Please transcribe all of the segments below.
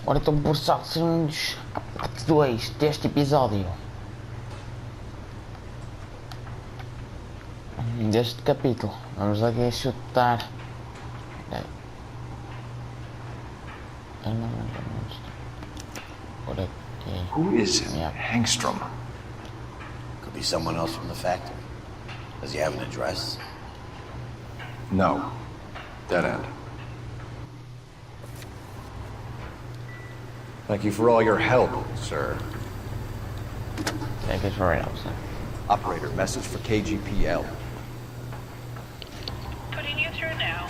Ora, então por segundos a parte 2 deste episódio. Deste capítulo. Vamos aqui chutar. Por aqui. Who is it? Yeah. Hangstrom. Could be someone else from the factory. Does he have an address? No. Dead end. Thank you for all your help, sir. Thank you for it, sir. Operator, message for KGPL. Putting you through now.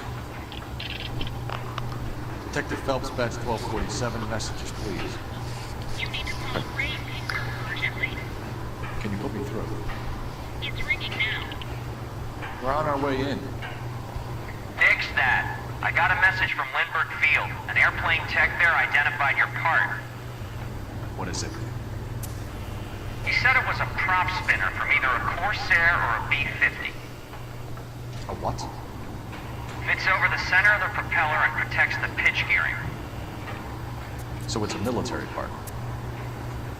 Detective Phelps, badge 1247, messages, please. You need to call Ramsey urgently. Can you put me through? It's ringing now. We're on our way in. Nix that. I got a message from Lindbergh Field. An airplane tech there identified your part. What is it? He said it was a prop spinner from either a Corsair or a B-50. A what? Fits over the center of the propeller and protects the pitch gearing. So it's a military part.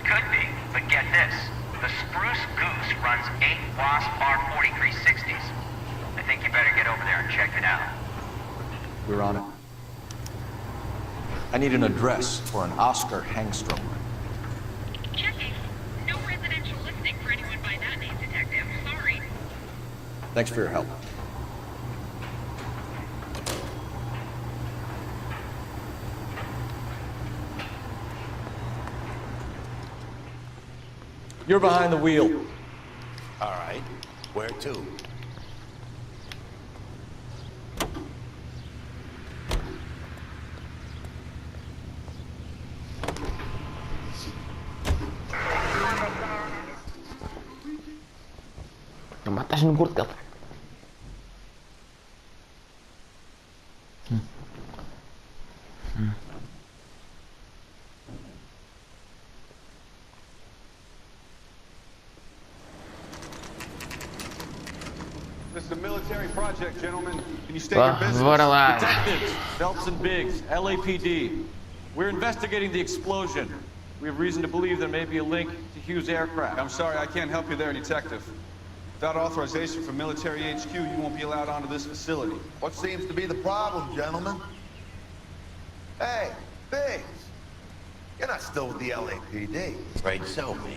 Could be, but get this. The Spruce Goose runs 8 Wasp R-4360s. I think you better get over there and check it out. We're on it. I need an address for an Oscar Hangstrom. Checking. No residential listing for anyone by that name, Detective. Sorry. Thanks for your help. You're behind the wheel. All right. Where to? Não matas no corpo dele. This is a military project, gentlemen. Can you state your business? Bora lá. Detectives, Phelps and Biggs, LAPD. We're investigating the explosion. We have reason to believe there may be a link to Hughes' aircraft. I'm sorry, I can't help you there, Detective. Without authorization from military HQ, you won't be allowed onto this facility. What seems to be the problem, gentlemen? Hey, Biggs. You're not still with the LAPD. Afraid so, Biggs.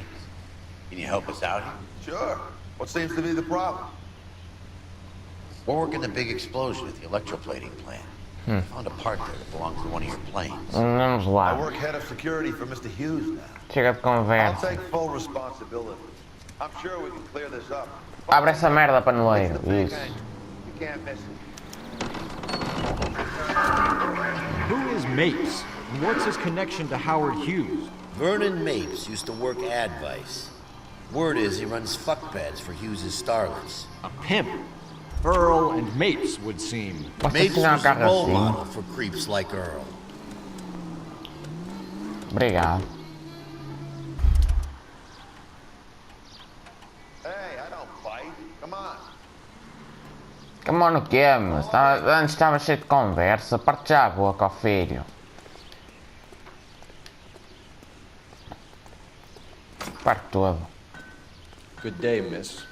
Can you help us out here? Sure. What seems to be the problem? We're working the big explosion at the electroplating plant. I found a part there that belongs to one of your planes. Vamos I lá. work head of security for Mr. Hughes now. Chega de I'll conversa. take full responsibility. I'm sure we can clear this up. Abre essa merda, It's paneleiro. the big Isso. engine. You can't miss it. Who is Mapes? And what's his connection to Howard Hughes? Vernon Mapes used to work Advice. Word is he runs fuck beds for Hughes' starlets. A pimp. Earl and Mapes would seem. Posso Mapes assinar was um a carro role assim? model for creeps like Earl. Obrigado. Hey, I don't fight. Come on. Come on, o quê, mas? Antes estava cheio de conversa. Parte já a boca, ó filho. Parte todo. Good day, miss.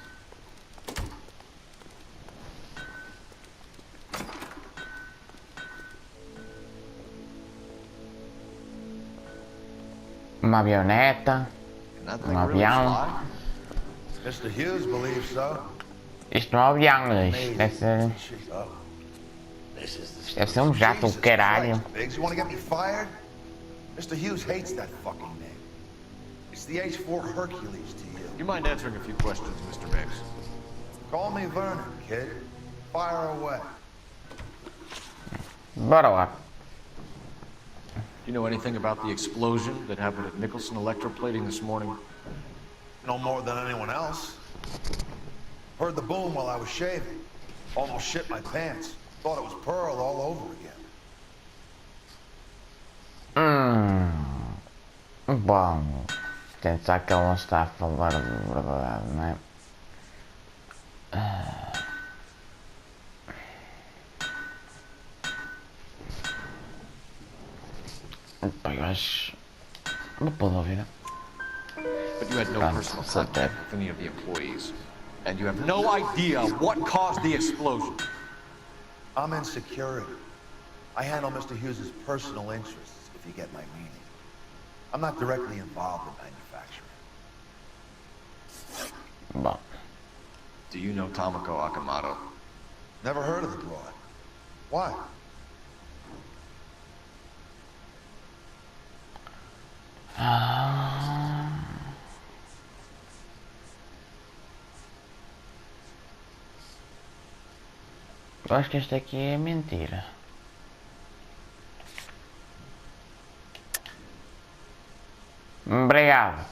Uma avioneta. That Um thing really avião. fly? Mr. Hughes believes so. Isto não é um avião, Luís. Deve ser, Oh, This is the deve ser um jato, Jesus o caralho. Christ, Biggs, you want to get me fired? Mr. Hughes hates that fucking name. It's the H-4 Hercules to you. You mind answering a few questions, Mr. Mapes? Call me Vernon, kid. Fire away. Bora lá. Do you know anything about the explosion that happened at Nicholson Electroplating this morning? No more than anyone else. Heard the boom while I was shaving. Almost shit my pants. Thought it was Pearl all over again. Bom. Pensar que ele não está a falar a verdade, não é? Pá, eu acho uma boa dúvida. But you had no personal contact with any of the employees. And you have no idea what caused the explosion. I'm in security. I handle Mr. Hughes' personal interests, if you get my meaning. I'm not directly involved in manufacturing. Bom. Do you know Tomoko Akamoto? Never heard of the broad. Why? Eu acho que esta aqui é mentira. Obrigado.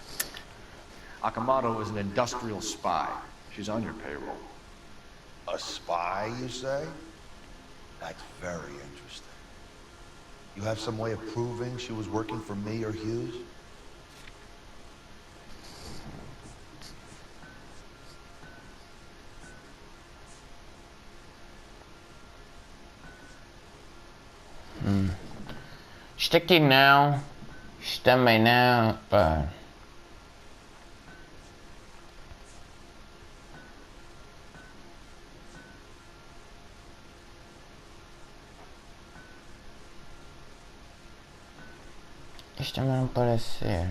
Akamoto is an industrial spy. She's on your payroll. A spy, you say? That's very interesting. You have some way of proving she was working for me or Hughes? Isto aqui não. Isto também não. Pá. Isto também não parece ser.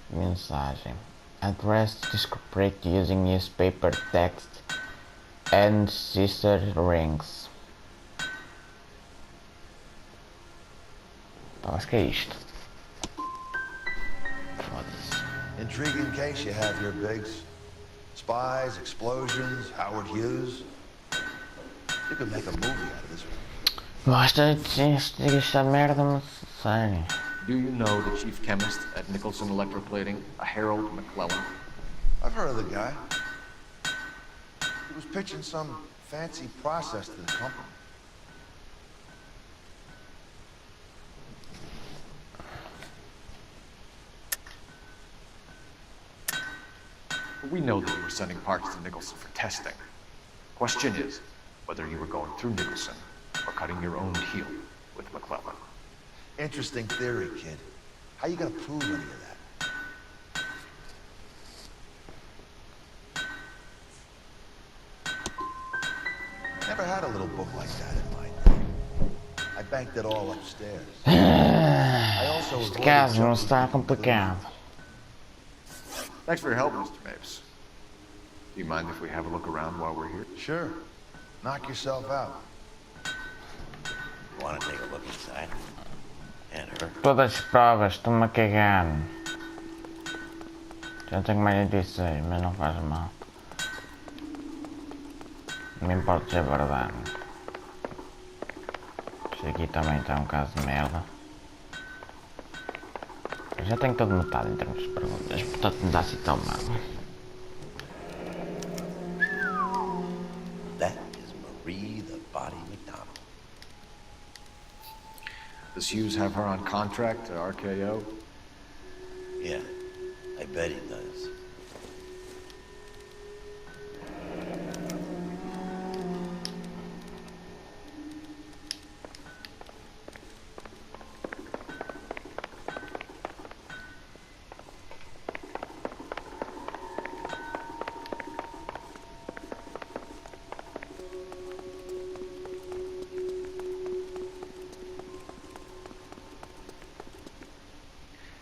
Mensagem. Address descript using newspaper text and sister rings. Pá, acho que é isto. Foda-se. Intriguing case you have here, Biggs. Spies, explosions, Howard Hughes. You could make a movie out of this one. Basta esta merda, mas sério. Do you know the chief chemist at Nicholson Electroplating, a Harold McClellan? I've heard of the guy. He was pitching some fancy process to the company. We know that you were sending parts to Nicholson for testing. Question is whether you were going through Nicholson or cutting your own deal with McClellan. Interesting theory, kid. How you gonna prove any of that? Never had a little book like that in my day. I banked it all upstairs. I also Este caso não está complicado. Thanks for your help, Mr. Mapes. Do you mind if we have a look around while we're here? Sure. Knock yourself out. You want to take a look inside? And her? Todas as provas, estou-me a cagar. Já tenho mais de 16, mas não faz mal. Não me importa se é verdade. Isto aqui também está um caso de merda. Eu já tenho todo metade em termos de perguntas, portanto não dá assim tão mal. That is Marie the Body McDonald. Does Hughes have her on contract to RKO? Yeah, I bet he does.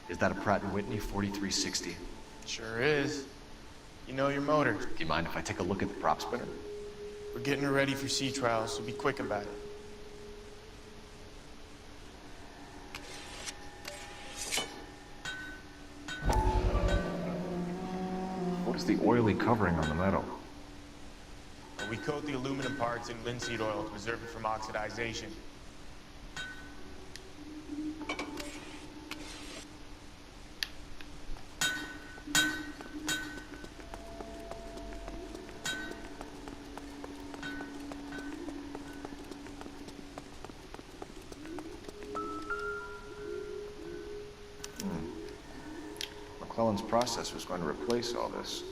Is that a Pratt & Whitney 4360? Sure is. You know your motor. Do you mind if I take a look at the prop spinner? We're getting her ready for sea trials, so be quick about it. What is the oily covering on the metal? We coat the aluminum parts in linseed oil to preserve it from oxidization. Nolan's process was going to replace all this.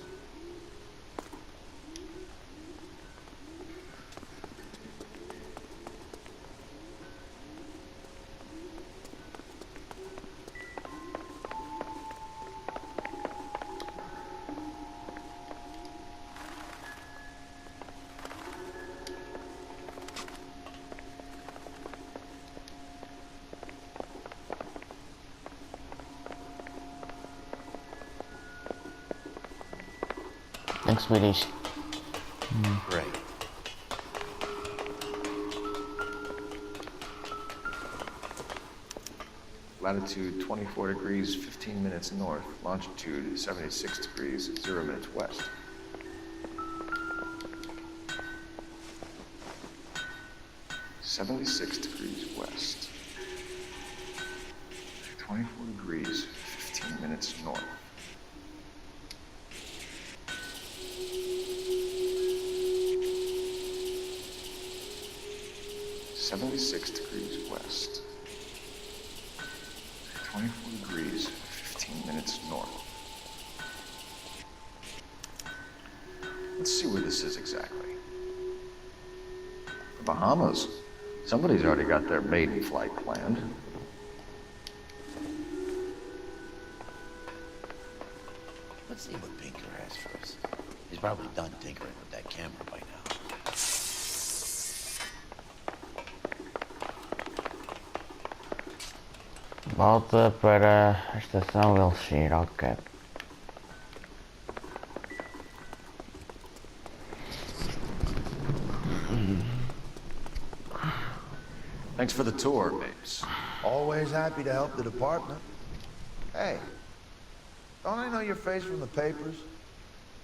Thanks, Swedish. Great. Latitude 24 degrees, 15 minutes north. Longitude 76 degrees, 0 minutes west. (76 degrees west). 24 degrees, 15 minutes north. (76 degrees west). 24 degrees, 15 minutes north. Let's see where this is exactly. The Bahamas. Somebody's already got their maiden flight planned. Let's see what Pinker has first. He's probably done tinkering with that camera by now. Volta para a estação Elxir, ok. Thanks for the tour, babes. Always happy to help the department. Hey, don't I know your face from the papers?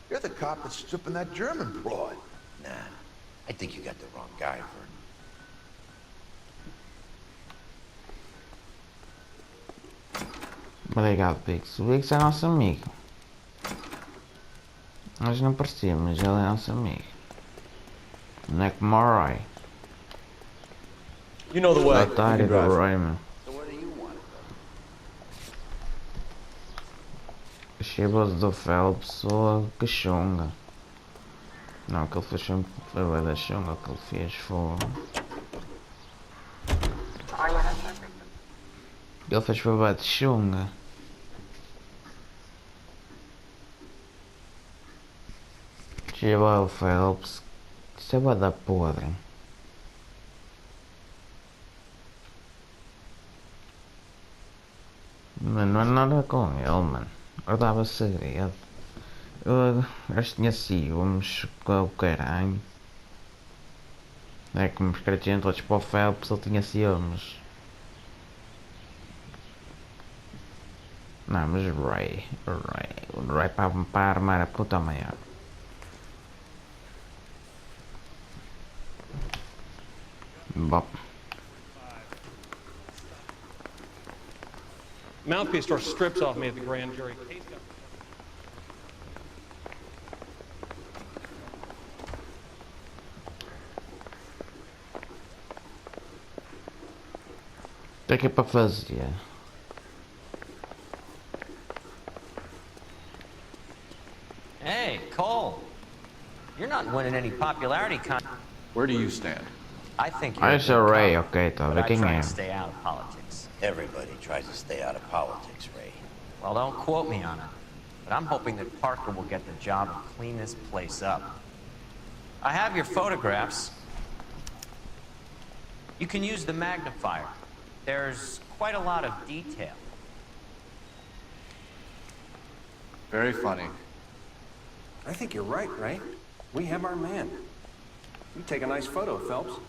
You're the cop that's stripping that German broad. Nah, I think you got the wrong guy, Vernon. Obrigado, Biggs. O Biggs é nosso amigo. Nós não parecemos, mas ele é nosso amigo. Não é como o Roy. You know the way. Otário do Roy, meu. So where do you want to go? Cheiroso do Phelps ou que chunga. Não, que ele fez foi bué da chunga, que ele fez foi. Ele fez foi bué de chunga. Chegou o Phelps. Isso é bué da podre. Mano, não é nada com ele, mano. Guardava segredo. Eu acho que tinha ciúmes com o caralho. É como os caras tinham todos para o Phelps, ele tinha ciúmes. Não, mas o Ray para armar a puta maior. Bop. Mouthpiece tore strips off me at the grand jury case. O que é para fazer? Hey, Cole. You're not winning any popularity Where do you stand? I think you're Ah, a esse é good o Ray, cop, ok, tá a but ver I quem try é. to stay out of politics. Everybody tries to stay out of politics, Ray. Well, don't quote me on it, but I'm hoping that Parker will get the job and clean this place up. I have your photographs. You can use the magnifier. There's quite a lot of detail. Very funny. I think you're right, Ray. We have our man. You take a nice photo, Phelps.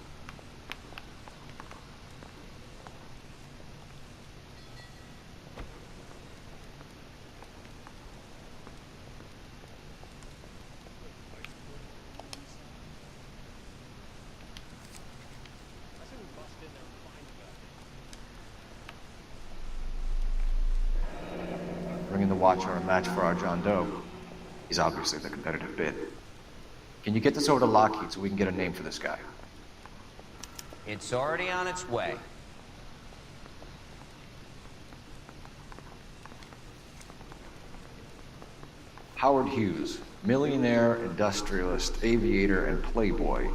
Bringing the Watcher a match for our John Doe. He's obviously the competitive bid. Can you get this over to Lockheed so we can get a name for this guy? It's already on its way. Howard Hughes, millionaire, industrialist, aviator, and playboy,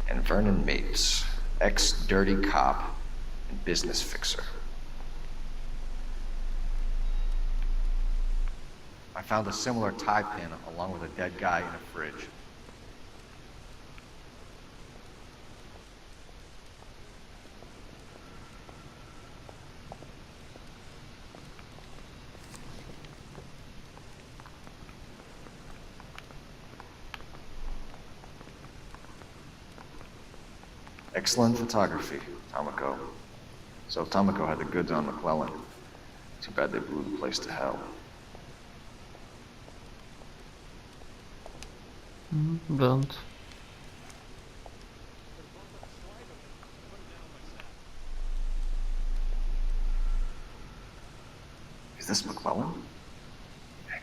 and Vernon Mapes, ex-dirty cop and business fixer. I found a similar tie pin along with a dead guy in a fridge. Excellent photography, Tomoko. So Tomoko had the goods on McClellan. Too bad they blew the place to hell. Don't. Is this McClellan?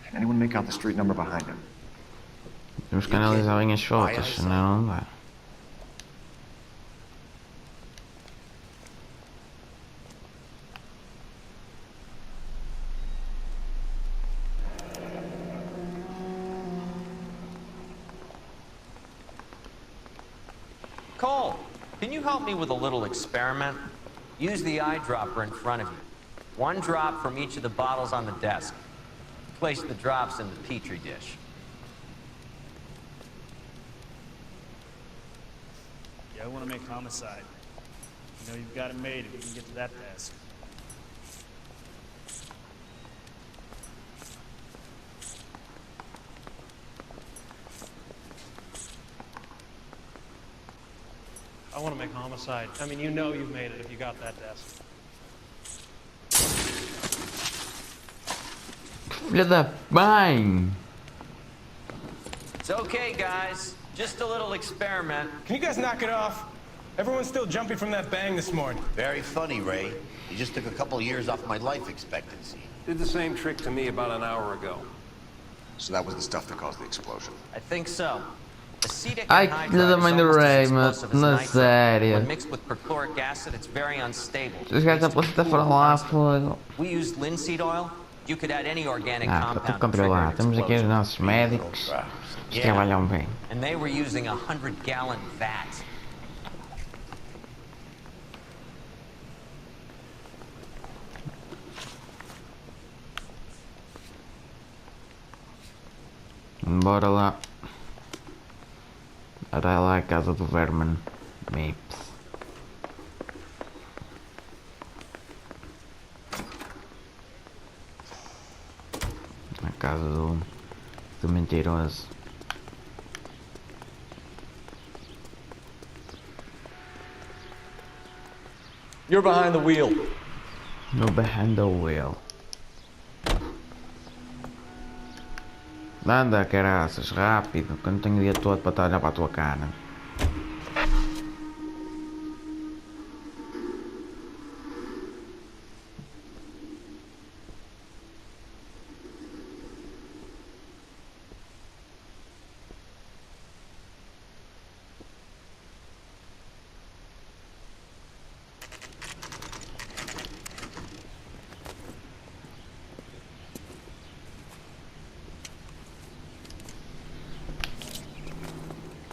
Can anyone make out the street number behind him? Temos que analisar bem as fotos, senão não dá. Cole, can you help me with a little experiment? Use the eyedropper in front of you. One drop from each of the bottles on the desk. Place the drops in the petri dish. Yeah, I want to make homicide. You know you've got it made if you can get to that desk. I want to make homicide. I mean, you know you've made it if you got that desk. Filha da mãe! It's okay, guys. Just a little experiment. Can you guys knock it off? Everyone's still jumping from that bang this morning. Very funny, Ray. You just took a couple years off my life expectancy. Did the same trick to me about an hour ago. So that was the stuff that caused the explosion. I think so. Acetic Ai, anhydride filha da is mãe do almost Ray, as mano. explosive as Na nitro. sério. When mixed with perchloric acid, it's very unstable. Os gajos da polícia foram lá, fogo. We used linseed oil. You could add any organic Ah, compound para to controlar. trigger an Temos aqui os explosion. nossos médicos. Eles trabalham bem. And they were using a 100-gallon vat. Bora lá. Era lá a casa do vermom Mapes. A casa do mentiroso. You're behind the wheel. No behind the wheel. Anda, caraças, rápido, que eu não tenho o dia todo para estar a olhar para a tua cara.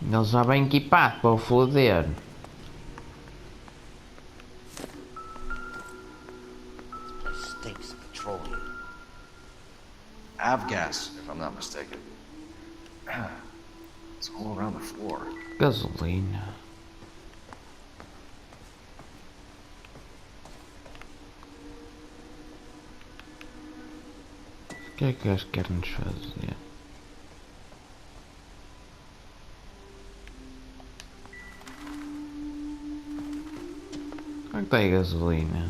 Ele já vem equipado para o foder. Stinks of petroleum. Avgas, if I'm not mistaken. It's all around the floor. Gasolina. O que é que eles querem nos fazer? Onde é que está aí a gasolina?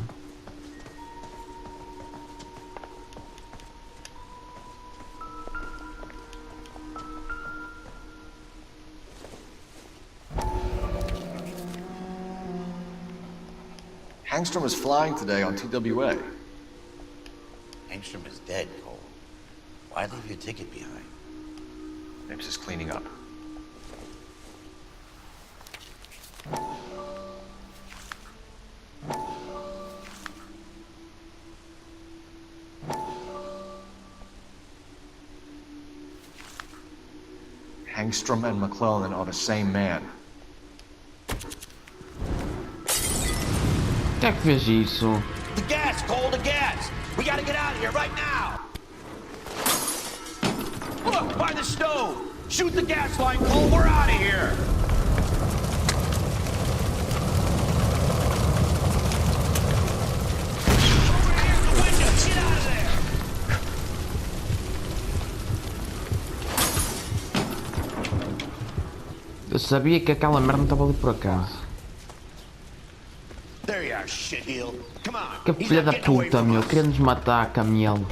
Hangstrom is flying today on TWA. Angstrom is dead, Cole. Why leave your ticket behind? Mapes is cleaning up. Hangstrom and McClellan are the same man. Quem é que fez isso? The gas, Cole, the gas! We gotta get out of here right now! Look, by the stove! Shoot the gas line, Cole, we're out of here! Eu sabia que aquela merda não estava ali por acaso. There you are, shitheel. Come on. Que filha da puta, meu. Queria nos matar, camelo.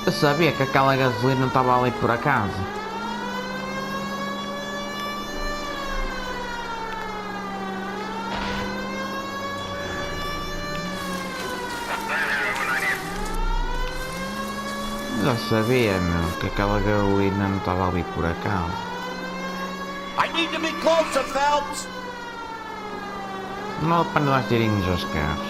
Eu sabia que aquela gasolina não estava ali por acaso. Já sabia, meu, que aquela gasolina não estava ali por acaso. I need to be closer, Phelps! Não para dar tirinhos aos carros.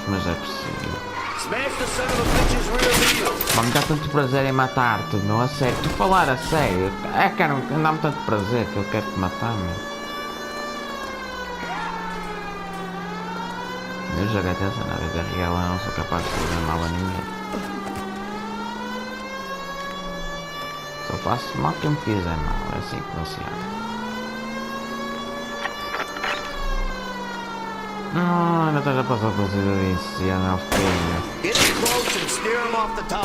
Mas é possível. Smash the son of a bitch's rear wheel! Vamos dar tanto prazer em matar-te, meu, a sério. Tu falar a sério. É, cara, dá-me tanto prazer que eu quero te matar, meu. Eu joguei atenção na vida real, eu não sou capaz de fazer mal a ninguém. Só faço mal quem me fizer mal, é assim que funciona. Não, ainda estás a passar por cima disso, já não filho. Get it close and steer him off the tar.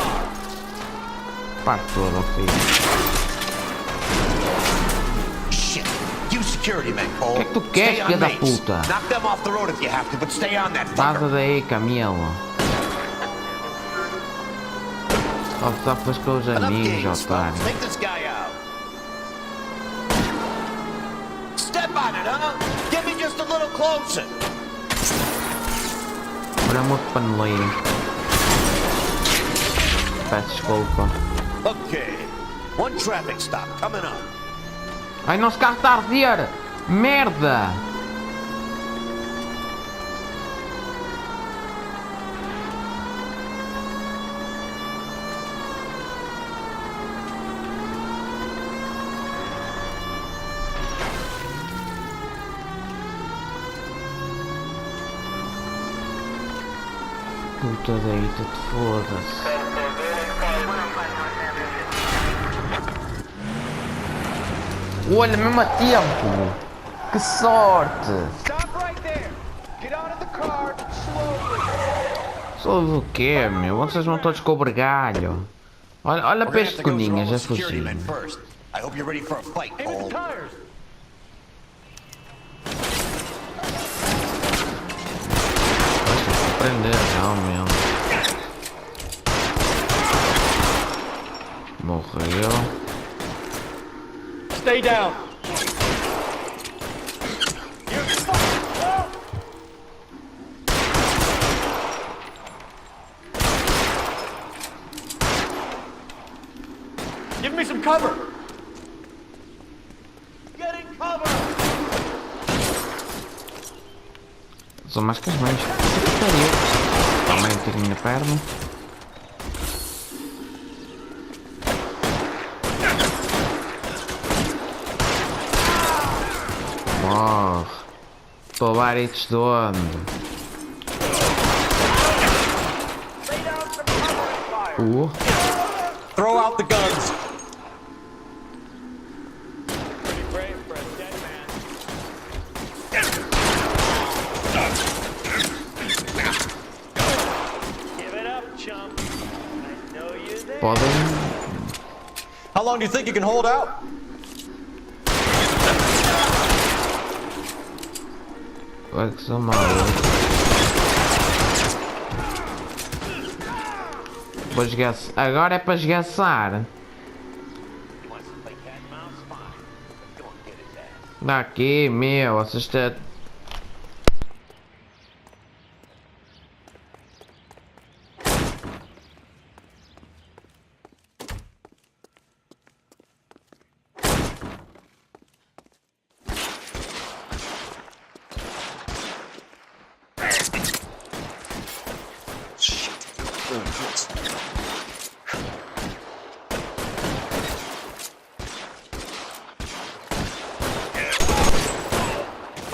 Parte toda, filho. Shit! You security men, Cole. O que é que tu queres, filha da puta? Knock them off the road if you have to, but stay on that Vaza fucker. daí, camelo. Só faz com os amigos, otário. Take this guy out. Step on it, huh? Get me just a little closer. Olha, muito paneleiro. Peço desculpa. Okay. One traffic stop coming up. Ai, não se carro está a arder! Merda! Puta deita, te foda-se. Olha, mesmo a tempo! Que sorte! Sou do quê, meu? Vocês vão todos com o bergalho. Olha para este coninha, já fugiu. I hope you're ready for a fight, Cole. Prender não, meu. Morreu. Stay down. Give me some cover. Get in cover. São mais que as mães. Que pariu. Também um tirinho na perna. Morre. Povarites de onde? Throw out the guns. Podem. How long do you think you can hold out? Vai que são malucos. Vou esgaçar. Agora é para esgaçar. Daqui, meu, vocês estão.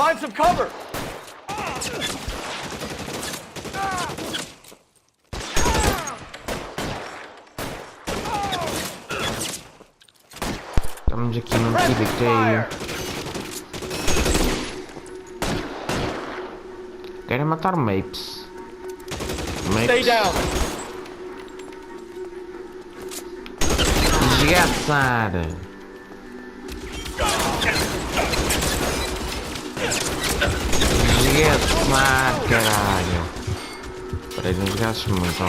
Find some cover! Estamos aqui num tiroteio. Querem matar Mapes. Stay down! Desgraçar! Desgraçar, caralho! Peraí, não desgastes muito, ó,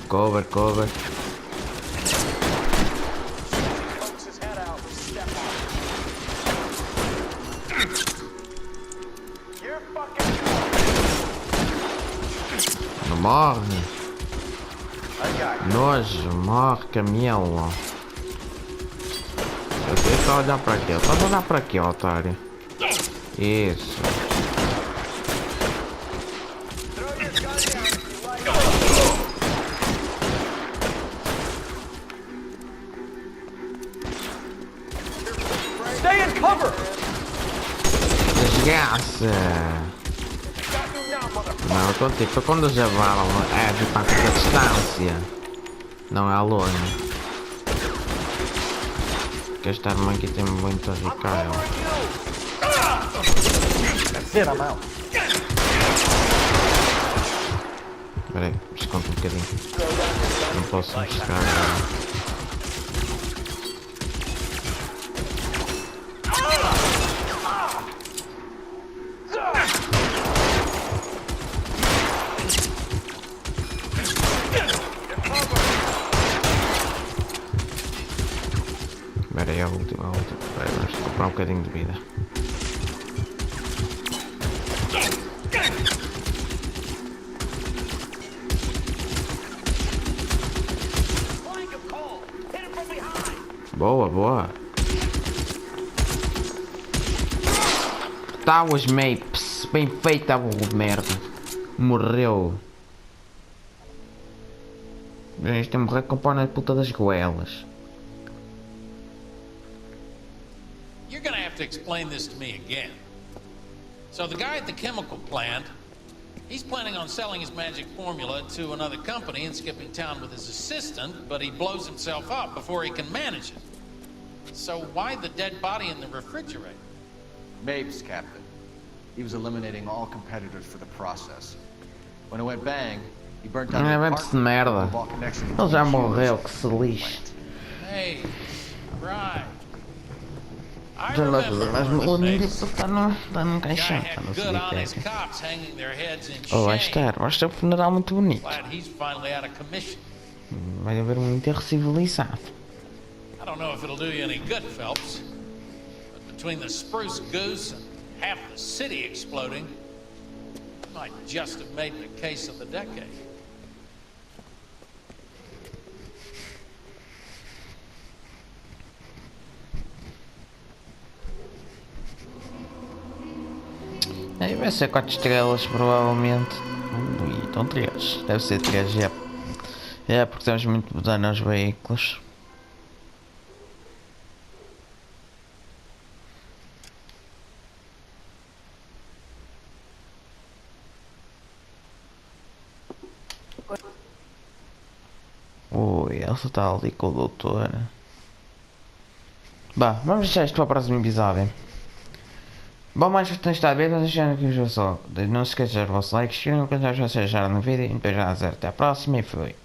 Cover, cover. Não morre. Nojo, morre, camelo. Eu só olhar para aqui, só olhar para aqui, otário. Isso. Stay in cover! Desgraça! Não, eu contigo, foi quando já valam, é tipo a curta distância. Não é a longe. Que esta arma aqui tem muito radical. Espera aí, desconto um bocadinho. Não posso me chegar agora. Espera aí, a última. Espera aí, vamos comprar um bocadinho de vida. Boa, boa. Tá os Mapes. Bem feita, burro, merda. Morreu. Isto tem morrer com pau na puta das goelas. You're gonna have to explain this to me again. So the guy at the chemical plant, he's planning on selling his magic formula to another company and skipping town with his assistant, but he blows himself up before he can manage it. So why the dead body in the refrigerator? Mapes, Captain. He was eliminating all competitors for the process. When it went bang, he burnt down the Mapes de merda. Ele já morreu, que se lixe. Hey, right. I Já remember o ninguém está num guy caixão. had good honest cops hanging their heads in Oh, vai shame. estar um funeral muito bonito. Glad he's finally out of commission. Vai haver um enterro civilizado. I don't know if it'll do you any good, Phelps, but between the spruce goose and half the city exploding, you might just have made the case of the decade. Aí vai ser 4 estrelas, provavelmente. Então 3. Deve ser 3, é. É, porque temos muito dano aos veículos. Ui, ela só está ali com o doutor. Bah, vamos deixar isto para o próximo episódio. Bom, mais que tens estado a ver, não deixando aqui o jogo só. Não se esqueçam do vosso like, inscrevam-se, vocês já no vídeo. E depois já até a próxima e fui.